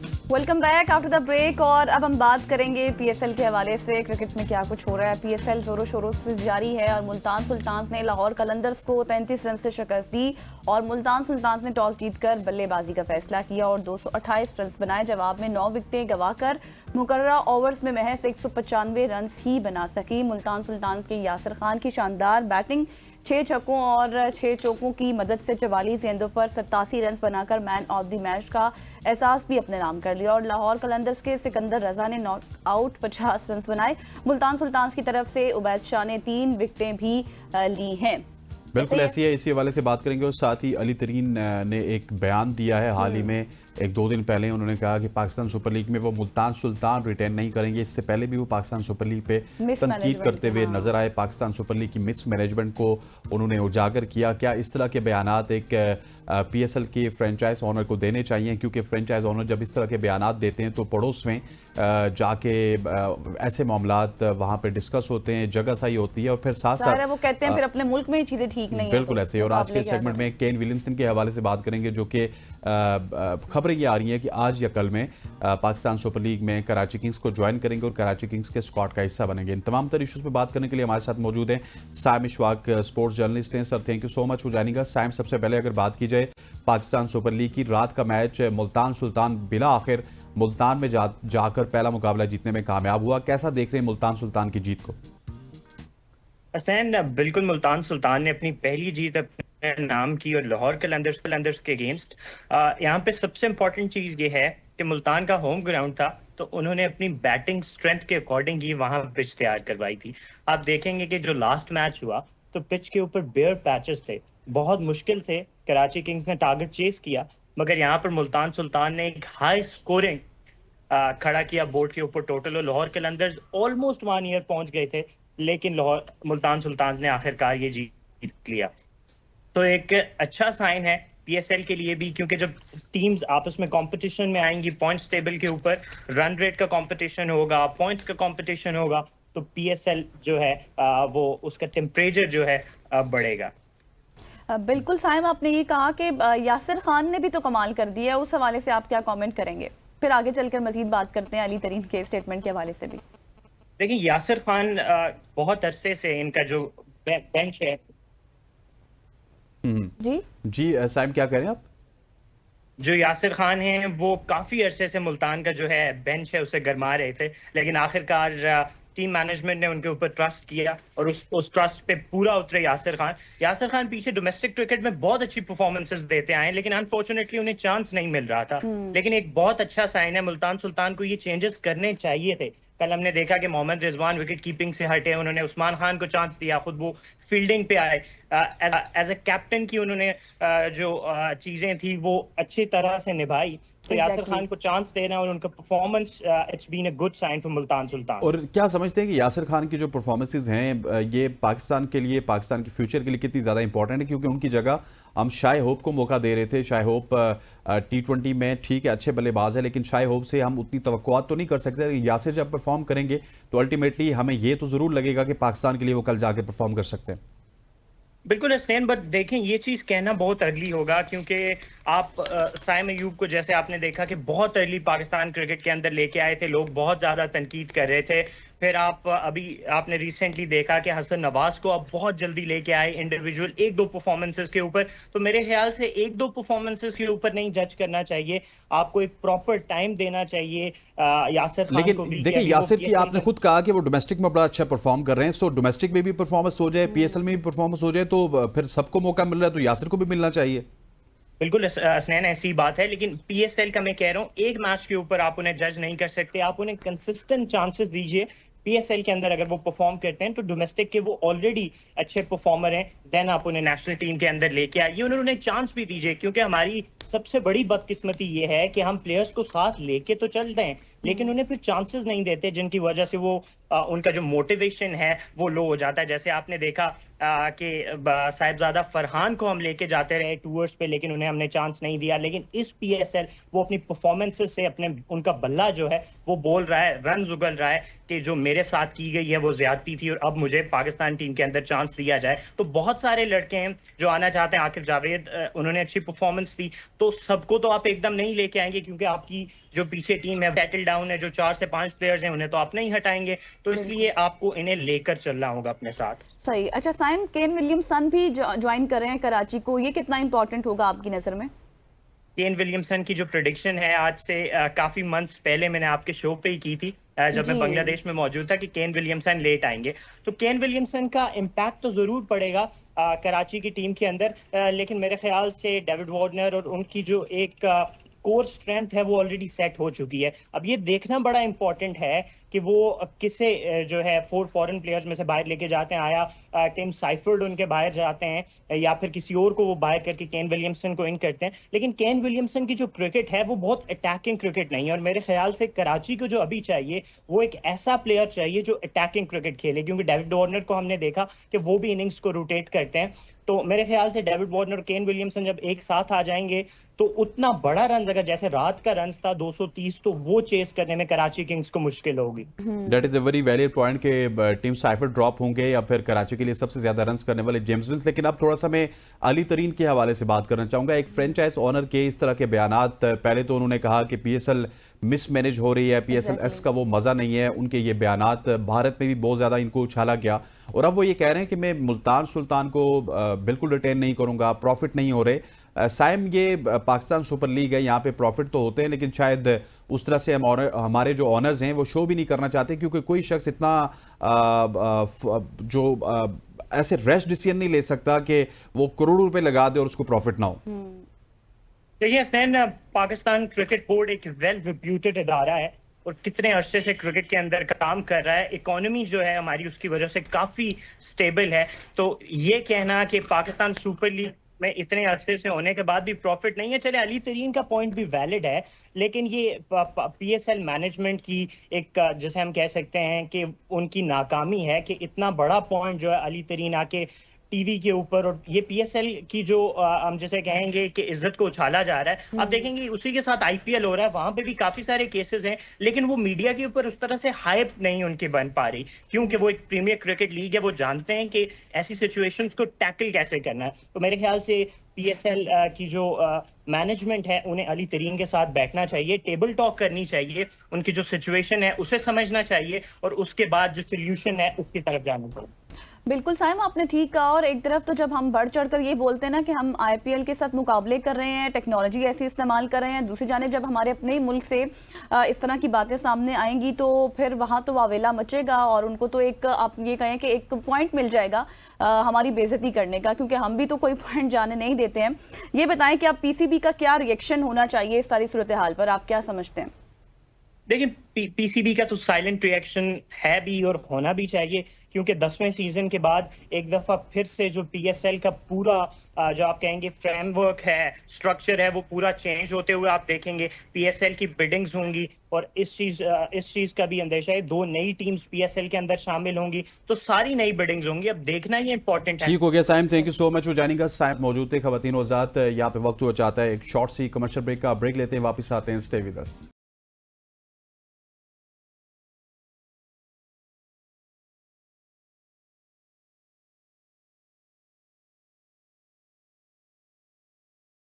Welcome back after the break. और अब हम बात करेंगे पीएसएल के हवाले से। क्रिकेट में क्या कुछ हो रहा है। पीएसएल जोरों शोरों से जारी है और मुल्तान सुल्तान्स ने लाहौर कलंदर्स को 33 रन से शिकस्त दी और मुल्तान सुल्तान्स ने टॉस जीतकर बल्लेबाजी का फैसला किया और 228 रन बनाए। जवाब में 9 विकेटें गंवाकर मुकर्ररा ओवर्स में महज 195 रन ही बना सकी। मुल्तान सुल्तान के यासिर खान की शानदार बैटिंग, 6 छक्कों और 6 चौकों की मदद से 44 गेंदों पर 87 रन बनाकर मैन ऑफ द मैच का एहसास भी अपने नाम कर लिया और लाहौर कलंदर्स के सिकंदर रजा ने नॉट आउट 50 रन बनाए। मुल्तान सुल्तान्स की तरफ से उबैद शाह ने 3 विकेटें भी ली हैं। बिल्कुल ऐसी है, इसी हवाले से बात करेंगे। और साथ ही अली तरीन ने एक बयान दिया है हाल ही में, 1-2 दिन पहले उन्होंने कहा कि पाकिस्तान सुपर लीग में वो मुल्तान सुल्तान रिटेन नहीं करेंगे। इससे पहले भी वो पाकिस्तान सुपर लीग पे तनकीद करते हुए नजर आए। पाकिस्तान सुपर लीग की मिस मैनेजमेंट को उन्होंने उजागर किया। क्या इस तरह के बयानात एक पीएसएल के फ्रेंचाइज ऑनर को देने चाहिए? क्योंकि फ्रेंचाइज ऑनर जब इस तरह के बयानात देते हैं तो पड़ोस में जाके ऐसे मामलात वहाँ पे डिस्कस होते हैं, जगह सही होती है और फिर साथ साथ वो कहते हैं फिर अपने मुल्क में ही चीजें ठीक नहीं है। बिल्कुल ऐसे। और आज के सेगमेंट में केन विलियमसन के हवाले से बात करेंगे, जो कि खबरें ये आ रही हैं कि आज या कल में पाकिस्तान सुपर लीग में कराची किंग्स को ज्वाइन करेंगे और कराची किंग्स के स्क्वाड का हिस्सा बनेंगे। इन तमाम तर इशूज़ पे बात करने के लिए हमारे साथ मौजूद हैं साइम इशफाक, स्पोर्ट्स जर्नलिस्ट हैं। Sir, thank you so much for joining us. Saim, सबसे पहले अगर बात की जाए पाकिस्तान सुपर लीग की, रात का मैच मुल्तान सुल्तान बिला आखिर मुल्तान में जाकर पहला मुकाबला जीतने में कामयाब हुआ। कैसा देख रहे हैं मुल्तान सुल्तान की जीत को? हसनैन, बिल्कुल मुल्तान सुल्तान ने अपनी पहली जीत अपने नाम की और लाहौर कलंदर्स के अगेंस्ट। यहाँ पे सबसे इम्पोर्टेंट चीज़ ये है कि मुल्तान का होम ग्राउंड था तो उन्होंने अपनी बैटिंग स्ट्रेंथ के अकॉर्डिंग ही वहाँ पिच तैयार करवाई थी। आप देखेंगे कि जो लास्ट मैच हुआ तो पिच के ऊपर बेयर पैचेस थे, बहुत मुश्किल से कराची किंग्स ने टारगेट चेस किया, मगर यहाँ पर मुल्तान सुल्तान ने एक हाई स्कोरिंग खड़ा किया बोर्ड के ऊपर टोटल। और लाहौर कलंदर्स ऑलमोस्ट 1 ईयर पहुंच गए थे, लेकिन लाहौर मुल्तान सुल्तान ने आखिरकार ये जीत लिया। तो एक अच्छा साइन है पीएसएल के लिए भी, क्योंकि जब टीम्स आपस में कंपटीशन में आएंगी, पॉइंट्स टेबल के ऊपर रन रेट का कंपटीशन होगा, पॉइंट्स का कंपटीशन होगा, तो पीएसएल जो है वो उसका टेम्परेचर जो है बढ़ेगा। बिल्कुल साइम, आपने ये कहा कि यासिर खान ने भी तो कमाल कर दिया, उस हवाले से आप क्या कमेंट करेंगे? फिर आगे चलकर मजीद बात करते हैं अली तरीन के स्टेटमेंट के हवाले से भी। देखिए, यासिर खान बहुत अरसे से इनका जो बेंच है। जी साइम, क्या कह रहे हैं आप? जो यासिर खान हैं वो काफी अरसे से मुल्तान का जो है बेंच है उसे गरमा रहे थे, लेकिन आखिरकार टीम मैनेजमेंट ने उनके ऊपर ट्रस्ट किया और उस ट्रस्ट पे पूरा उतरे यासिर खान। यासिर खान पीछे डोमेस्टिक क्रिकेट में बहुत अच्छी परफॉर्मेंसेस देते आए, लेकिन अनफॉर्चुनेटली उन्हें चांस नहीं मिल रहा था। लेकिन एक बहुत अच्छा साइन है, मुल्तान सुल्तान को ये चेंजेस करने चाहिए थे। कल हमने देखा कि मोहम्मद रिजवान विकेट कीपिंग से हटे, उन्होंने उस्मान खान को चांस दिया, खुद वो फील्डिंग पे आए। एज अ कैप्टन की उन्होंने जो चीजें थी वो अच्छी तरह से निभाई। तो यासिर खान को चांस देना और उनका performance, it's been a good sign for Multan Sultan. और क्या समझते हैं कि यासिर खान की जो परफॉर्मेंसेज हैं ये पाकिस्तान के लिए, पाकिस्तान के फ्यूचर के लिए कितनी ज़्यादा इंपॉर्टेंट है? क्योंकि उनकी जगह हम शाय होप को मौका दे रहे थे। शाय होप T20 में ठीक है, अच्छे बल्लेबाज है, लेकिन शाय होप से हम उतनी तवक्कुआत तो नहीं कर सकते। यासिर जब परफॉर्म करेंगे तो अल्टीमेटली हमें ये तो ज़रूर लगेगा कि पाकिस्तान के लिए वो कल जाके परफॉर्म कर सकते हैं। बिल्कुल हसनैन, बट देखें ये चीज़ कहना बहुत अर्ली होगा, क्योंकि आप साइम अयूब को जैसे आपने देखा कि बहुत अर्ली पाकिस्तान क्रिकेट के अंदर लेके आए थे, लोग बहुत ज़्यादा तनकीद कर रहे थे। फिर आपने रिसेंटली देखा कि हसन नवाज को आप बहुत जल्दी लेके आए इंडिविजुअल 1-2 परफॉर्मेंसेस के ऊपर। तो मेरे ख्याल से 1-2 परफॉर्मेंसेस के ऊपर नहीं जज करना चाहिए, आपको एक प्रॉपर टाइम देना चाहिए यासिर खान को भी। लेकिन देखिए, यासिर की आपने खुद कहा कि वो डोमेस्टिक में बड़ा अच्छा परफॉर्म कर रहे हैं, तो डोमेस्टिक में भी परफॉर्मेंस हो जाए, पीएसएल में भी परफॉर्मेंस हो जाए, तो फिर सबको मौका मिल रहा है तो यासिर को भी मिलना चाहिए। बिल्कुल हसनैन, ऐसी बात है, लेकिन पीएसएल का मैं कह रहा हूँ एक मैच के ऊपर आप उन्हें जज नहीं कर सकते, आप उन्हें कंसिस्टेंट चांसेस दीजिए। पीएसएल के अंदर अगर वो परफॉर्म करते हैं तो डोमेस्टिक के वो ऑलरेडी अच्छे परफॉर्मर हैं, देन आप उन्हें नेशनल टीम के अंदर लेके आइए, उन्हें चांस भी दीजिए। क्योंकि हमारी सबसे बड़ी बदकिस्मती ये है कि हम प्लेयर्स को साथ लेके तो चलते हैं, लेकिन उन्हें फिर चांसेस नहीं देते, जिनकी वजह से वो उनका जो मोटिवेशन है वो लो हो जाता है। जैसे आपने देखा कि साहिबजादा फरहान को हम लेके जाते रहे टूर्स पे, लेकिन उन्हें हमने चांस नहीं दिया। लेकिन इस पीएसएल वो अपनी परफॉर्मेंसेस से अपने उनका बल्ला जो है वो बोल रहा है, रन उगल रहा है कि जो मेरे साथ की गई है वो ज्यादती थी और अब मुझे पाकिस्तान टीम के अंदर चांस दिया जाए। तो बहुत सारे लड़के हैं जो आना चाहते हैं। आकिब जावेद, उन्होंने अच्छी परफॉर्मेंस दी, तो सबको तो आप एकदम नहीं लेके आएंगे, क्योंकि आपकी जो पीछे टीम है सेटल डाउन है, जो 4 से 5 प्लेयर्स हैं उन्हें तो आप नहीं हटाएंगे। तो इसलिए आपको इन्हें लेकर चलना होगा अपने साथ। सही। अच्छा साइम, केन विलियमसन भी ज्वाइन कर रहे हैं कराची को, ये कितना इंपॉर्टेंट होगा आपकी नजर में? केन विलियमसन की जो प्रेडिक्शन है आज से काफी मंथ्स पहले मैंने आपके शो पे ही की थी, जब मैं बांग्लादेश में मौजूद था, कि केन विलियमसन लेट आएंगे। तो केन विलियमसन का इम्पैक्ट तो जरूर पड़ेगा कराची की टीम के अंदर, लेकिन मेरे ख्याल से डेविड वार्नर और उनकी जो एक कोर स्ट्रेंथ है वो ऑलरेडी सेट हो चुकी है। अब ये देखना बड़ा इंपॉर्टेंट है कि वो किसे जो है 4 फॉरेन प्लेयर्स में से बाहर लेके जाते हैं। आया टिम साइफर्ड उनके बाहर जाते हैं या फिर किसी और को वो बाहर करके केन विलियमसन को इन करते हैं। लेकिन केन विलियमसन की जो क्रिकेट है वो बहुत अटैकिंग क्रिकेट नहीं है, और मेरे ख्याल से कराची को जो अभी चाहिए वो एक ऐसा प्लेयर चाहिए जो अटैकिंग क्रिकेट खेले, क्योंकि डेविड वार्नर को हमने देखा कि वो भी इनिंग्स को रोटेट करते हैं। तो मेरे ख्याल से डेविड वार्नर और केन विलियमसन जब एक साथ आ जाएंगे तो उतना बड़ा रन, अगर जैसे रात का रन था 230, तो वो चेस करने में कराची किंग्स को मुश्किल होगी। That is a very valid point कि टीम साइफर ड्रॉप होंगे या फिर कराची के लिए सबसे ज्यादा रन्स करने वाले जेम्स विल्स। लेकिन अब थोड़ा सा मैं अली तरीन के हवाले से बात करना चाहूंगा। एक फ्रेंचाइज ऑनर के इस तरह के बयानात, पहले तो उन्होंने कहा कि पीएसएल मिसमैनेज हो रही है, पीएसएल एक्स का वो मजा नहीं है। उनके ये बयानात भारत में भी बहुत ज्यादा इनको उछाला गया, और अब वो ये कह रहे हैं कि मैं मुल्तान सुल्तान को बिल्कुल रिटेन नहीं करूंगा, प्रॉफिट नहीं हो रहे। साइम, ये पाकिस्तान सुपर लीग है, यहाँ पे प्रॉफिट तो होते हैं, लेकिन शायद उस तरह से हमारे जो ऑनर्स हैं वो शो भी नहीं करना चाहते, क्योंकि कोई शख्स इतना ऐसे रैश डिसीजन नहीं ले सकता कि वो करोड़ों रुपए लगा दे और उसको प्रॉफिट ना हो। देखिए हसनैन, पाकिस्तान क्रिकेट बोर्ड एक वेल रिप्यूटेड इदारा है और कितने अरसे से क्रिकेट के अंदर काम कर रहा है। इकोनॉमी जो है हमारी उसकी वजह से काफी स्टेबल है। तो ये कहना कि पाकिस्तान सुपर लीग में इतने अरसे से होने के बाद भी प्रॉफिट नहीं है, चले अली तरीन का पॉइंट भी वैलिड है, लेकिन ये पीएसएल मैनेजमेंट की एक, जैसे हम कह सकते हैं कि उनकी नाकामी है कि इतना बड़ा पॉइंट जो है अली तरीन आके टीवी के ऊपर, और ये पीएसएल की जो हम जैसे कहेंगे कि इज्जत को उछाला जा रहा है। अब देखेंगे उसी के साथ आईपीएल हो रहा है, वहां पे भी काफी सारे केसेस हैं, लेकिन वो मीडिया के ऊपर उस तरह से हाइप नहीं उनकी बन पा रही, क्योंकि वो एक प्रीमियर क्रिकेट लीग है। वो जानते हैं कि ऐसी सिचुएशंस को टैकल कैसे करना है। तो मेरे ख्याल से पीएसएल की जो मैनेजमेंट है उन्हें अली तरीन के साथ बैठना चाहिए, टेबल टॉक करनी चाहिए, उनकी जो सिचुएशन है उसे समझना चाहिए, और उसके बाद जो सोल्यूशन है उसकी तरफ जाना चाहिए। बिल्कुल साइम, आपने ठीक कहा। और एक तरफ तो जब हम बढ़ चढ़कर ये बोलते हैं ना कि हम आईपीएल के साथ मुकाबले कर रहे हैं, टेक्नोलॉजी ऐसी इस्तेमाल कर रहे हैं, दूसरी जानिब जब हमारे अपने ही मुल्क से इस तरह की बातें सामने आएंगी तो फिर वहाँ तो वावेला मचेगा, और उनको तो एक, आप ये कहें कि एक पॉइंट मिल जाएगा हमारी बेइज्जती करने का, क्योंकि हम भी तो कोई पॉइंट जाने नहीं देते हैं। ये बताएं कि अब पीसीबी का क्या रिएक्शन होना चाहिए इस सारी सूरत हाल पर, आप क्या समझते हैं? देखिए पीसीबी का तो साइलेंट रिएक्शन है भी और होना भी चाहिए, क्योंकि 10वें सीजन के बाद एक दफा फिर से जो पीएसएल का पूरा जो आप कहेंगे फ्रेमवर्क है, स्ट्रक्चर है, वो पूरा चेंज होते हुए आप देखेंगे। पीएसएल की बिडिंग्स होंगी, और इस चीज का भी अंदेशा है 2 नई टीम्स पीएसएल के अंदर शामिल होंगी, तो सारी नई बिडिंग्स होंगी। अब देखना ही इंपॉर्टेंट है। ठीक हो गया Saim, thank you so much for joining us. Saim मौजूद थे खवातीन वज़ात, यहाँ पे वक्त हुआ चाहता है एक शॉर्ट सी कमर्शियल ब्रेक का। ब्रेक लेते हैं, वापस आते हैं, स्टे विद अस।